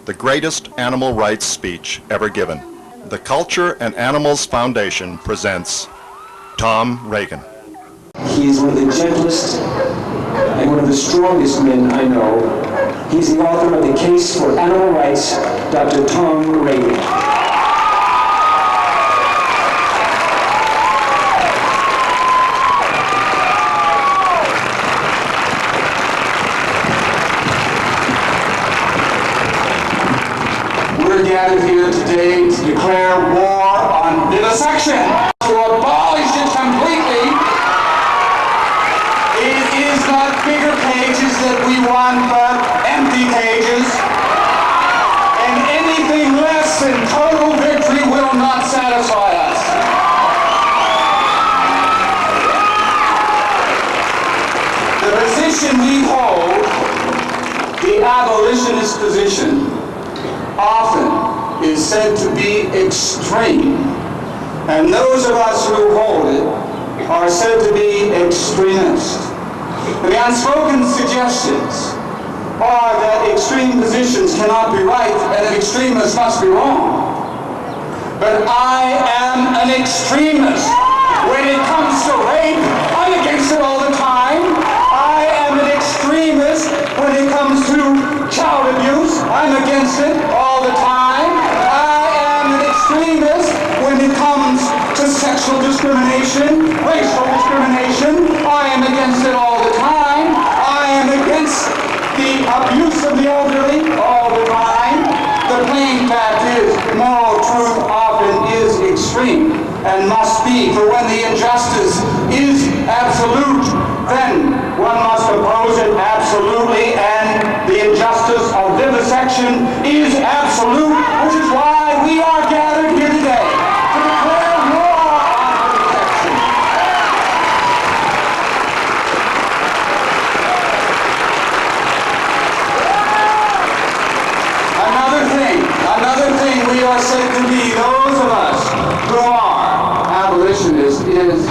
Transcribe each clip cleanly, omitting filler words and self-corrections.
the greatest animal rights speech ever given. The Culture and Animals Foundation presents Tom Regan. He is one of the gentlest and one of the strongest men I know. He's the author of The Case for Animal Rights, Dr. Tom Regan. We're gathered here today to declare war on vivisection, to abolish it completely. It is not bigger cages that we want, but empty cages. And anything less than total victory will not satisfy us. The position we hold, the abolitionist position, often is said to be extreme, and those of us who hold it are said to be extremist. The unspoken suggestions are that extreme positions cannot be right and that extremists must be wrong. But I am an extremist. When it comes to rape, I'm against it all the time. I am an extremist when it comes to child abuse. I'm against it all the time. I am an extremist when it comes to sexual discrimination, racial discrimination. I am against it all the time. I am against the abuse of the elderly all the time. The plain fact is, moral truth often is extreme and must be, for when the injustice is absolute, then one must oppose it absolutely, and the injustice of vivisection is absolute, which is why we are gathered here today to declare war on vivisection. Another thing we are said to be, those of us who are abolitionists, is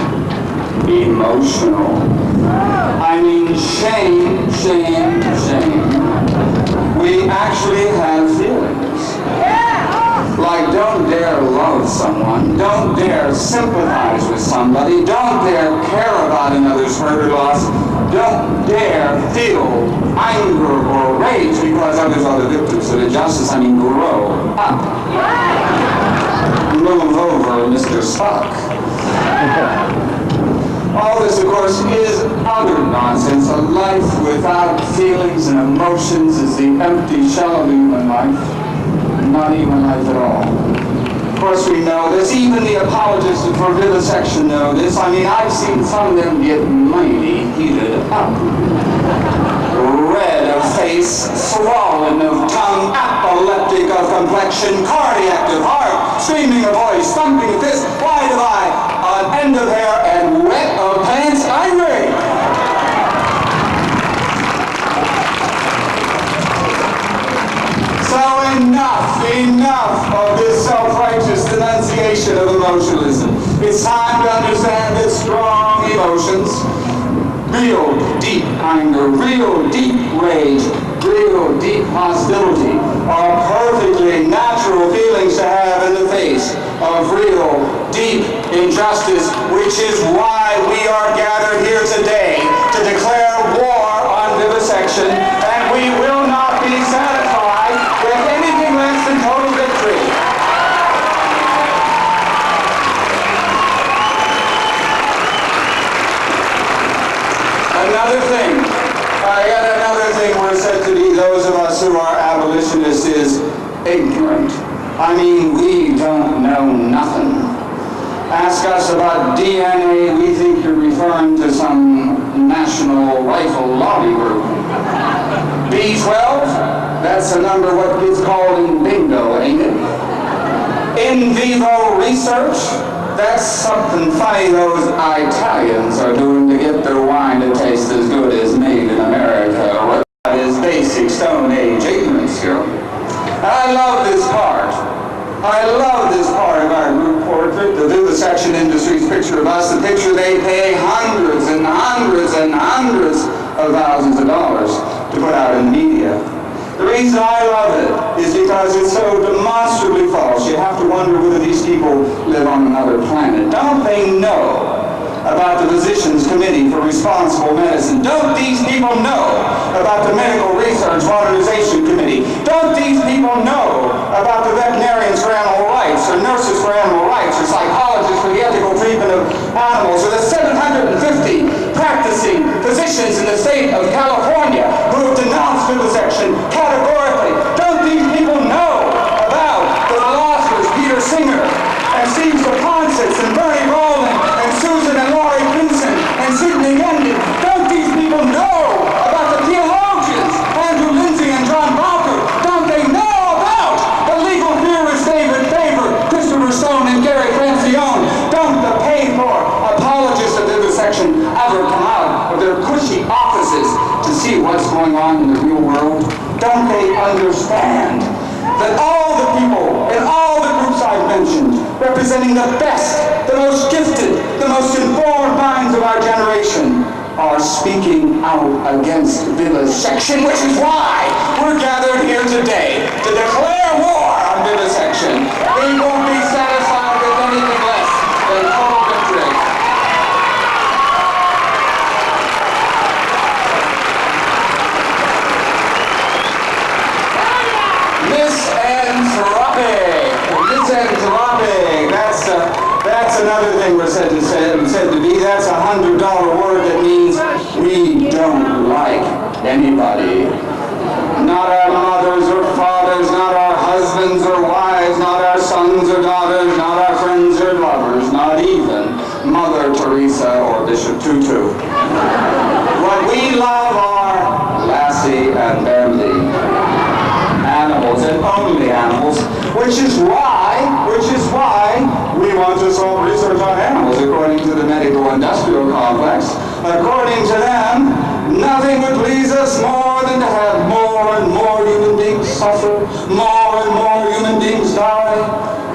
emotional. I mean, shame. We actually have feelings. Like, don't dare love someone, don't dare sympathize with somebody, don't dare care about another's hurt or loss, don't dare feel anger or rage because others are the victims of injustice. I mean, grow up. Move over, Mr. Spock. All this, of course, is utter nonsense. A life without feelings and emotions is the empty shell of human life. Not even life at all. Of course, we know this. Even the apologists for vivisection know this. I mean, I've seen some of them get mighty heated up. Red of face, swollen of tongue, epileptic of complexion, cardiac of heart, screaming of voice, thumping of fist, wide of eye, an end of hair, and wet of pants, angry. So enough of this self-righteous denunciation of emotionalism. It's time to understand that strong emotions, real deep anger, real deep rage, real deep hostility are perfectly natural feelings to have in the face of real deep injustice, which is why we are gathered here today to declare war on vivisection, and we will not be satisfied with anything less than total victory. Another thing we're said to be, those of us who are abolitionists, is ignorant. I mean, we don't know nothing. Ask us about DNA, we think you're referring to some national rifle lobby group. B12, that's a number what gets called in bingo, ain't it? In vivo research, that's something funny those Italians are doing to get their wine to taste as good as made in America. That is basic Stone Age ignorance here. And I love this part. of our group portrait, the vivisection industry's picture of us, the picture they pay hundreds and hundreds and hundreds of thousands of dollars to put out in the media. The reason I love it is because it's so demonstrably false. You have to wonder whether these people live on another planet. Don't they know about the Physicians Committee for Responsible Medicine? Don't these people know about the Medical Research Modernization Committee? Don't these people know about the veterinarians for animal rights, or nurses for animal rights, or psychologists for the ethical treatment of animals, or the 750 practicing physicians in the state of California who have denounced vivisection categorically? Don't these people know about the philosophers Peter Singer and Steve Stefansich and Bernie Rowland and Susan and Laurie Pinson and Sidney Yendy? Don't these people know about the theologians Andrew Lindsay and John Bowker? Don't they know about the legal theorists David Faber, Christopher Stone, and Gary Francione? Don't the paid-for apologists of vivisection ever come out of their cushy offices to see what's going on in the real world? Don't they understand that all the people in all the groups I've mentioned, representing the best, the most gifted, the most informed minds of our generation, are speaking out against vivisection, which is why we're gathered here today to declare war on vivisection. We won't be satisfied with anything less than total victory. Misanthropic. That's another thing we're said to be. That's a $100 word that means we don't like anybody. Not our mothers or fathers, not our husbands or wives, not our sons or daughters, not our friends or lovers, not even Mother Teresa or Bishop Tutu. What we love are Lassie and Bentley. Animals, and only animals, which is why we want to solve research on animals, according to the medical-industrial complex. According to them, nothing would please us more than to have more and more human beings suffer, more and more human beings die.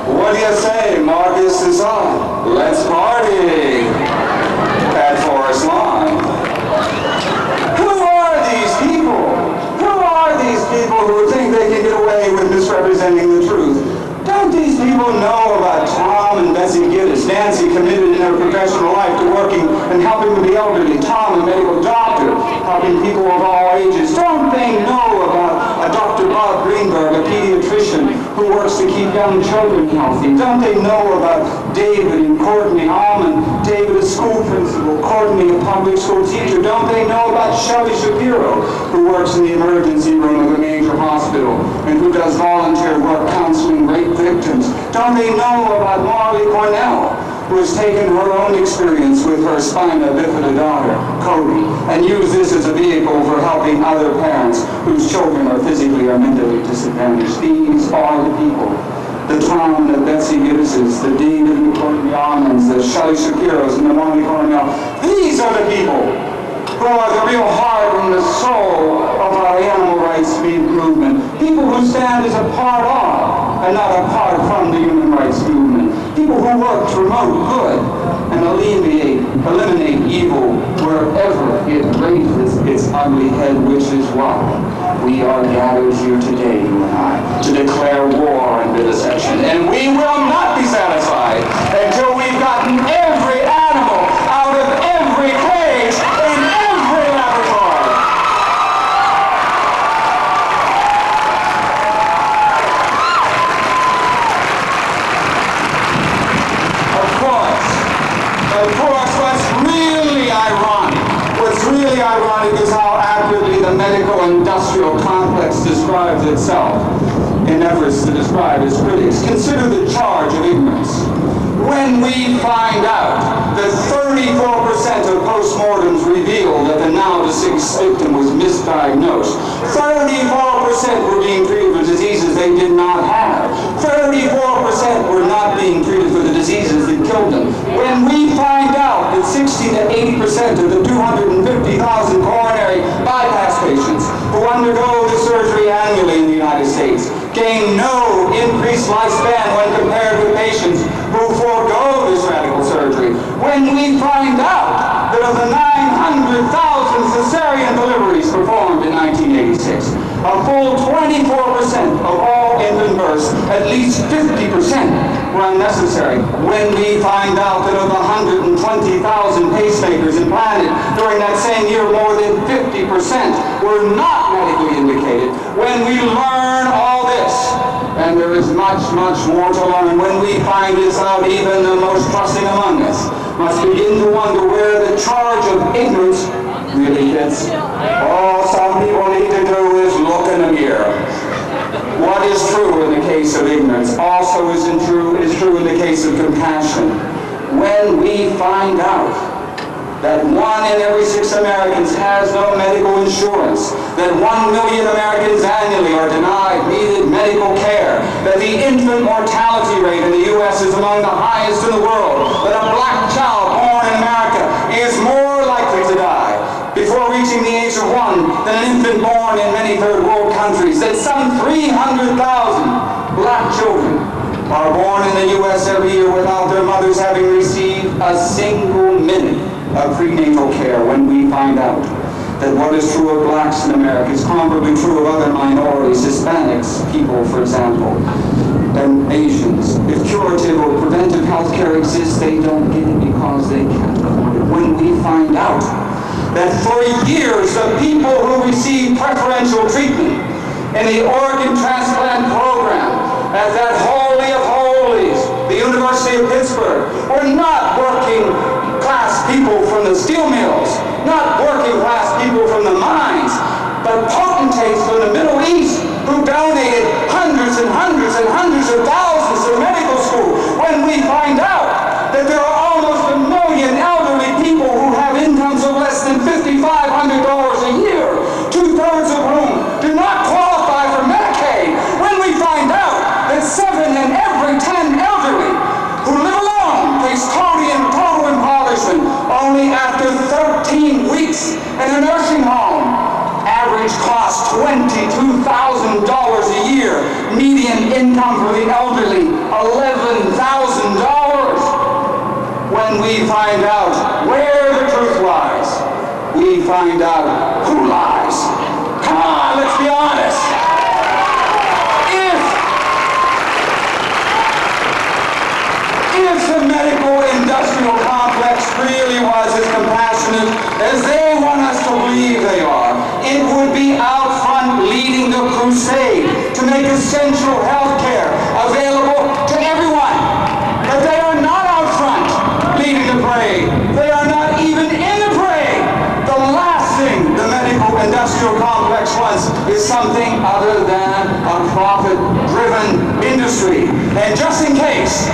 What do you say, Marcus Cesar? Let's party at Forest Lawn. Who are these people? These people who think they can get away with misrepresenting the truth? Don't these people know about Tom and Bessie Gibbs? Nancy committed in her professional life to working and helping with the elderly. Tom, a medical doctor, helping people of all ages. Don't they know about Dr. Bob Greenberg, a pediatrician who works to keep young children healthy? Don't they know about David and Courtney Allman? David, a school principal, Courtney, a public school teacher. Don't they know about Shelley Shapiro, who works in the emergency room of a major hospital and who does volunteer work counseling rape victims? Don't they know about Marley Cornell, who has taken her own experience with her spina bifida daughter, Cody, and used this as a vehicle for helping other parents whose children are physically or mentally disadvantaged? These are the people. The Tom, the Betsy Gibbses, the David and Courtney Almonds, the Shelley Shapiros, and the Marley Cornell. These are the people who are the real heart and the soul of our animal rights movement. People who stand as a part of and not apart from the human rights movement. People who work to promote good and eliminate evil wherever it raises its ugly head, which is why we are gathered here today, you and I, to declare war on vivisection. And we will not be satisfied until we've gotten every animal out of every cage in every laboratory. Of course, what's really ironic is how accurately the medical-industrial complex describes itself in efforts to describe its critics. Consider the charge of ignorance. When we find out that 34% of postmortems reveal that the now deceased victim was misdiagnosed, 34% were being treated for diseases they did not have, 34% were not being treated for the diseases that killed them. When we find out that 60 to 80% of the 250,000 coronary bypass patients who undergo the surgery annually in the United States gain no increased lifespan when compared with patients who forego this radical surgery. When we find out that of the 900,000 cesarean deliveries performed in 1986, a full 24% of all infant births, at least 50% were unnecessary. When we find out that of the 120,000 pacemakers implanted during that same year, more than 50% were not medically indicated. When we learn all this, and there is much, much more to learn, when we find this out, even the most trusting among us must begin to wonder where the charge of ignorance really fits. All some people need to do is look in the mirror. What is true in the case of ignorance also is true in the case of compassion. When we find out that 1 in every 6 Americans has no medical insurance, that 1 million Americans annually are denied needed medical care, that the infant mortality rate in the U.S. is among the highest in the world, that a black child born in America is more likely to die before reaching the age of 1 than an infant born in many third world countries, that some 300,000 black children are born in the U.S. every year without their mothers having received a single minute of prenatal care. When we find out that what is true of blacks in America is comparably true of other minorities, Hispanics, people, for example, and Asians. If curative or preventive health care exists, they don't get it because they can't afford it. When we find out that for years the people who receive preferential treatment in the organ transplant program at that holy of holies, the University of Pittsburgh, were not working class people from the steel mills, not working class people from the mines, but potentates from the Middle East who donated hundreds and hundreds and hundreds of thousands to medical school. When we find out that there are almost 1 million elderly people who have incomes of less than $5,500 a year, 2/3 of whom do not qualify for Medicaid. When we find out that 7 in every 10 elderly who live alone face total impoverishment only after 13 weeks in a nursing home, average cost $22,000 a year, median income for the elderly $11,000. When we find out where the truth lies, we find out who lies. Come on, let's be honest. If the medical industrial complex really was as compassionate as they want us to believe they are, it would be out front leading the crusade to make essential health care available to everyone. But they are not out front leading the parade. They are not even in the parade. The last thing the medical industrial complex wants is something other than a profit-driven industry. And just in case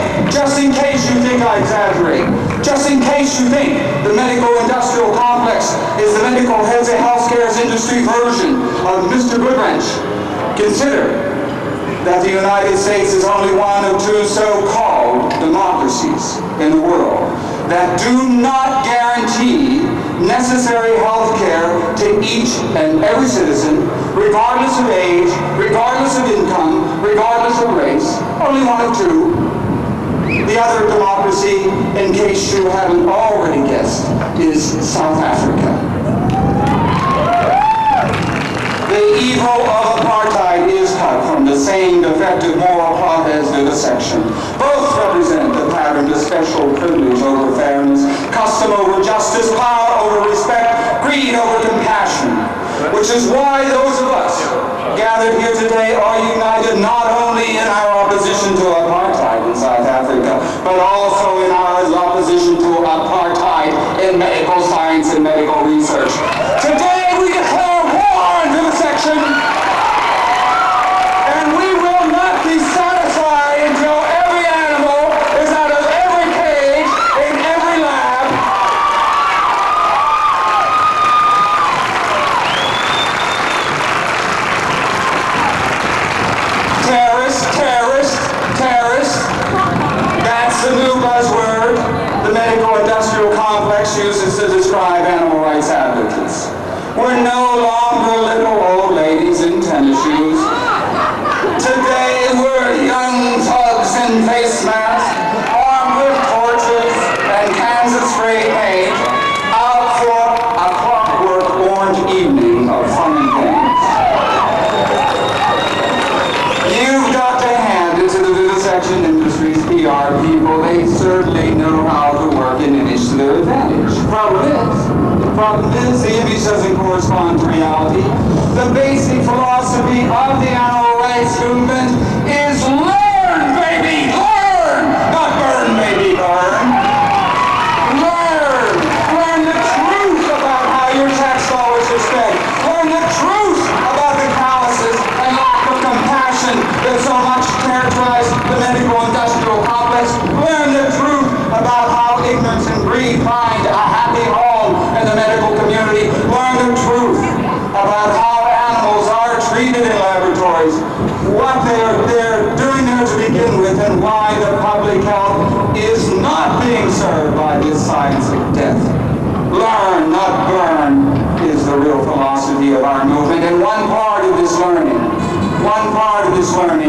you think I exaggerate, just in case you think the medical industrial complex is the medical healthcare's industry version of Mr. Goodwrench, consider that the United States is only one of 2 so-called democracies in the world that do not guarantee necessary health care to each and every citizen, regardless of age, regardless of income, regardless of race. Only one of 2. The other democracy, in case you haven't already guessed, is South Africa. The evil of apartheid is cut from the same defective moral cloth as vivisection. Both represent the pattern of special privilege over fairness, custom over justice, power over respect, greed over compassion. Which is why those of us gathered here today are united not only in our opposition to apartheid in South Africa, but also in our opposition to apartheid in medical science and medical research. Today we declare war on vivisection, and we will not be satisfied until every animal is out of every cage in every lab. Terrorist. That's the new buzzword the medical industrial complex uses to describe animal rights advocates. We're no longer little old ladies in tennis shoes. Today we're young thugs in face masks, armed with torches and cans of spray paint, out for a clockwork orange evening of fun and games. You've got to hand it to the vivisection industry's PR people. They certainly know how to work an image to their advantage. Problem is, the image doesn't correspond to reality. The basic philosophy of the animal rights movement is learn, baby, learn! Not burn, baby, burn. Learn! Learn the truth about how your tax dollars are spent. Learn the truth about the calluses and lack of compassion that so much characterize the medical-industrial complex. Learn the truth about how ignorance and greed find a happy home in the medical community. Learn the truth about how animals are treated in laboratories, what they're doing there to begin with, and why the public health is not being served by this science of death. Learn, not burn, is the real philosophy of our movement. And one part of this learning,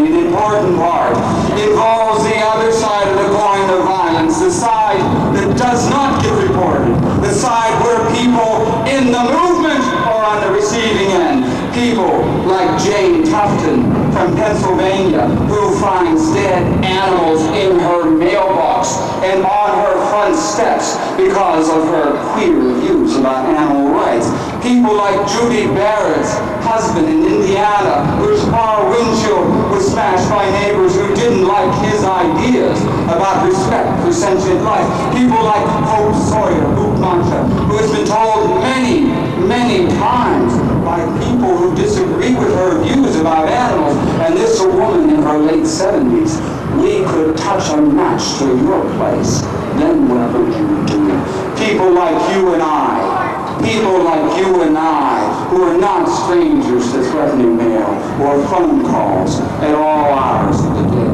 an important part, involves the other side of the coin of violence, the side that does not get reported, the side where people in the movement are on the receiving end. People like Jane Tufton from Pennsylvania, who finds dead animals in her mailbox and on her front steps because of her queer views about animal rights. People like Judy Barrett's husband in Indiana, whose car windshield was smashed by neighbors who didn't like his ideas about respect for sentient life. People like Hope Sawyer, who has been told many, many times by people who disagree with her views about animals, and this a woman in her late 70s, we could touch a match to your place, then what would you do? People like you and I, who are not strangers to threatening mail or phone calls at all hours of the day.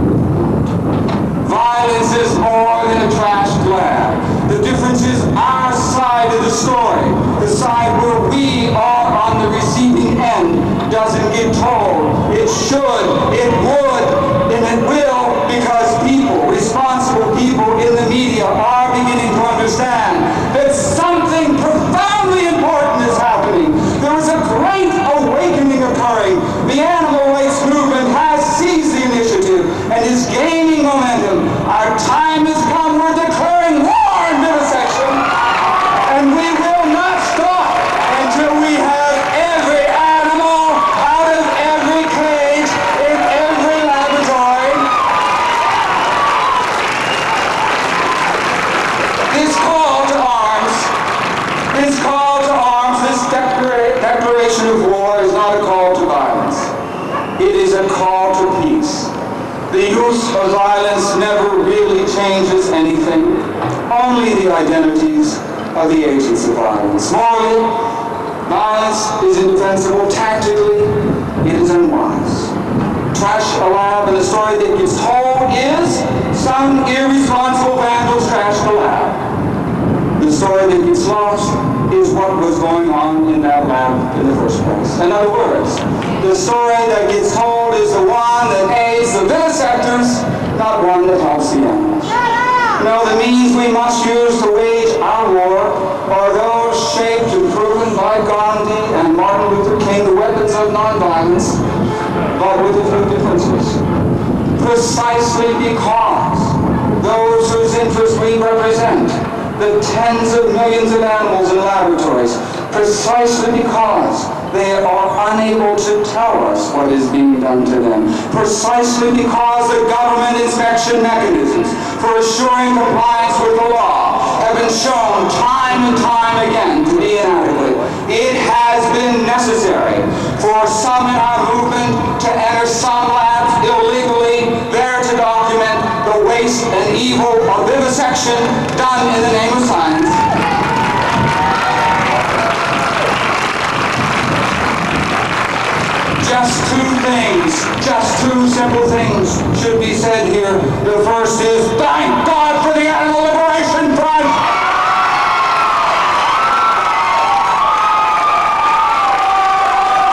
Violence is more than a trash lab. The difference is our side of the story, the side where we are on the receiving end, doesn't get told. It should, it would, and it will, because people, responsible people in the media are beginning to understand that something profoundly important is happening. There is a great awakening occurring. The animal rights movement has seized the initiative and is gaining momentum. Our time has come. We're declaring war on vivisection, and we will not stop until we have every animal out of every cage in every laboratory. This call to arms, this declaration of war is not a call to violence. It is a call to peace. The use of violence never really changes anything, only the identities of the agents of violence. Morally, violence is indefensible. Tactically, it is unwise. Trash a lab, and the story that gets told is some irresponsible vandals trashed the lab. The story that gets lost is what was going on in that lab in the first place. In other words, the story that gets told is the one that aids the vivisectors, not one that helps the animals. No, the means we must use to wage our war are those shaped and proven by Gandhi and Martin Luther King, the weapons of nonviolence, but with a few differences. Precisely because those whose interests we represent, the tens of millions of animals in laboratories, precisely because they are unable to tell us what is being done to them, precisely because the government inspection mechanisms for assuring compliance with the law have been shown time and time again to be inadequate. It has been necessary for some in our movement to enter some labs illegally, there to document the waste and evil of vivisection done in the name of science. Just two simple things should be said here. The first is, thank God for the Animal Liberation Front!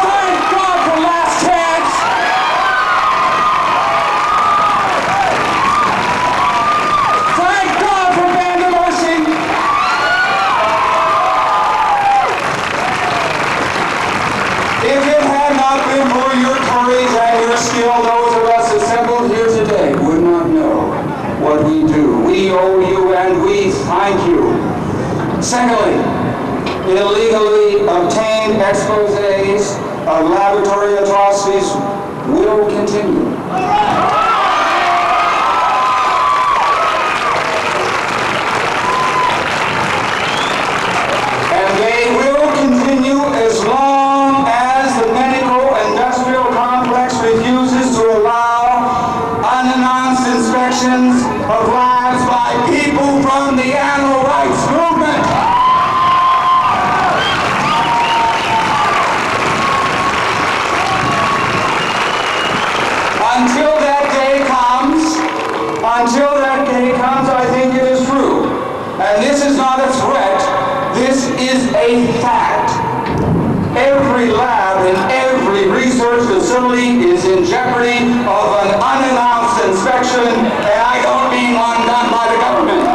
Thank God for Last Chance! Thank God for Band of Mercy! If it had not been for your courage and your skill, those of assembled here today would not know what we do. We owe you and we thank you. Secondly, illegally obtained exposés of laboratory atrocities will continue. And they will continue as long as the medical industrial complex refuses to allow unannounced inspections of labs by people from the animal rights movement. Until that day comes, I think it is true. And this is not a threat, this is a fact. Every lab and every research facility is in jeopardy of an unannounced inspection, and I don't mean one done by the government.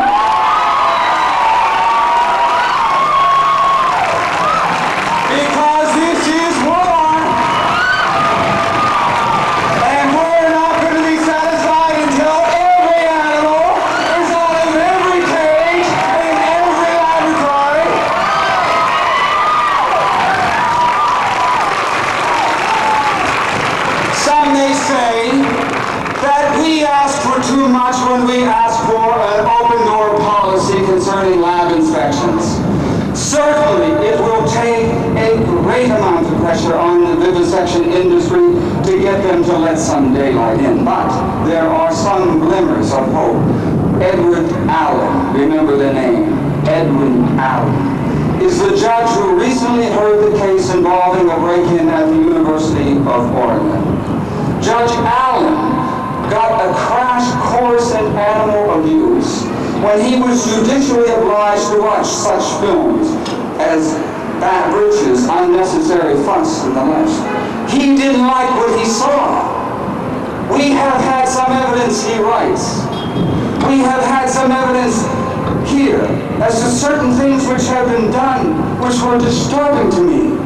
Because this is war. And we're not going to be satisfied until every animal is out of every cage in every laboratory. Some may say that we ask for too much when we ask for an open-door policy concerning lab inspections. Certainly, it will take a great amount of pressure on the vivisection industry to get them to let some daylight in. But there are some glimmers of hope. Edward Allen, remember the name, Edwin Allen, is the judge who recently heard the case involving a break-in at the University of Oregon. Judge Allen got a crash course in animal abuse when he was judicially obliged to watch such films as Bad Britches, Unnecessary Fuss, and the rest. He didn't like what he saw. We have had some evidence, he writes. We have had some evidence here as to certain things which have been done which were disturbing to me.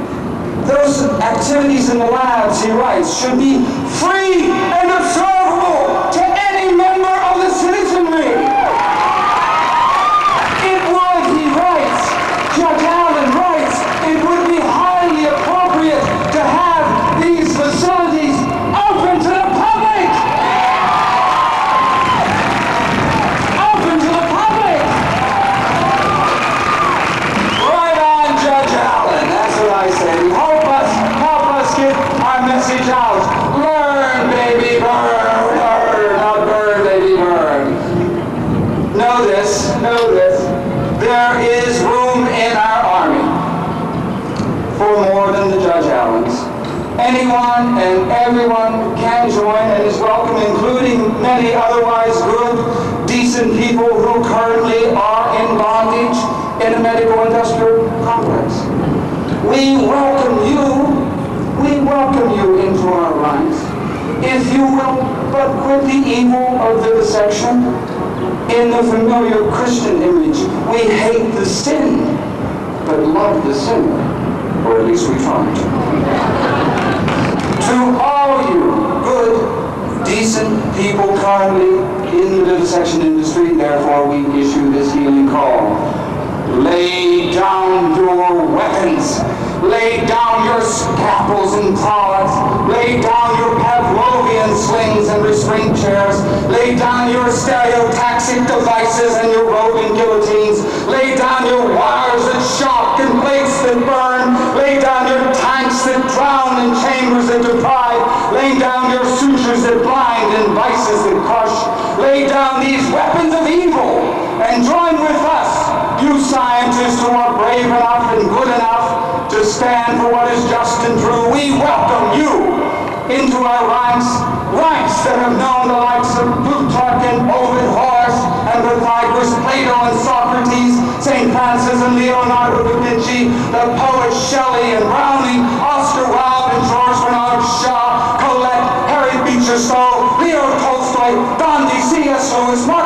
Those activities in the labs, he writes, should be free and observable to any member of the citizenry. It would, he writes, Judge Allen writes, it would be highly appropriate to have these facilities open to the public. Open to the public. Right on, Judge Allen. That's what I say. Help us get our message out. Learn, baby, burn. Not burn, baby, burn. Know this. There is room in our army for more than the Judge Allens. Anyone and everyone can join and is welcome, including many otherwise good, decent people who currently are in bondage in a medical industrial complex. We welcome you into our ranks, if you will but quit the evil of vivisection. In the familiar Christian image, we hate the sin, but love the sinner, or at least we try to. To all you good, decent people currently in the vivisection industry, therefore we issue this healing call. Lay down your weapons. Lay down your scalpels and prods. Lay down your Pavlovian slings and restraint chairs. Lay down your stereotaxic devices and your roving guillotines. Lay down your wires that shock and plates that burn. Lay down your tanks that drown and chambers that deprive. Lay down your sutures that blind and vices that crush. Lay down these weapons of evil and join with us, you scientists who are brave enough and good enough to stand for what is just and true. We welcome you into our ranks that have known the likes of Plutarch and Ovid, Horace and Pythagoras, Plato and Socrates, St. Francis and Leonardo da Vinci, the poets Shelley and Browning, Oscar Wilde and George Bernard Shaw, Colette, Harriet Beecher Stowe, Leo Tolstoy, Gandhi, C.S. Lewis, Mark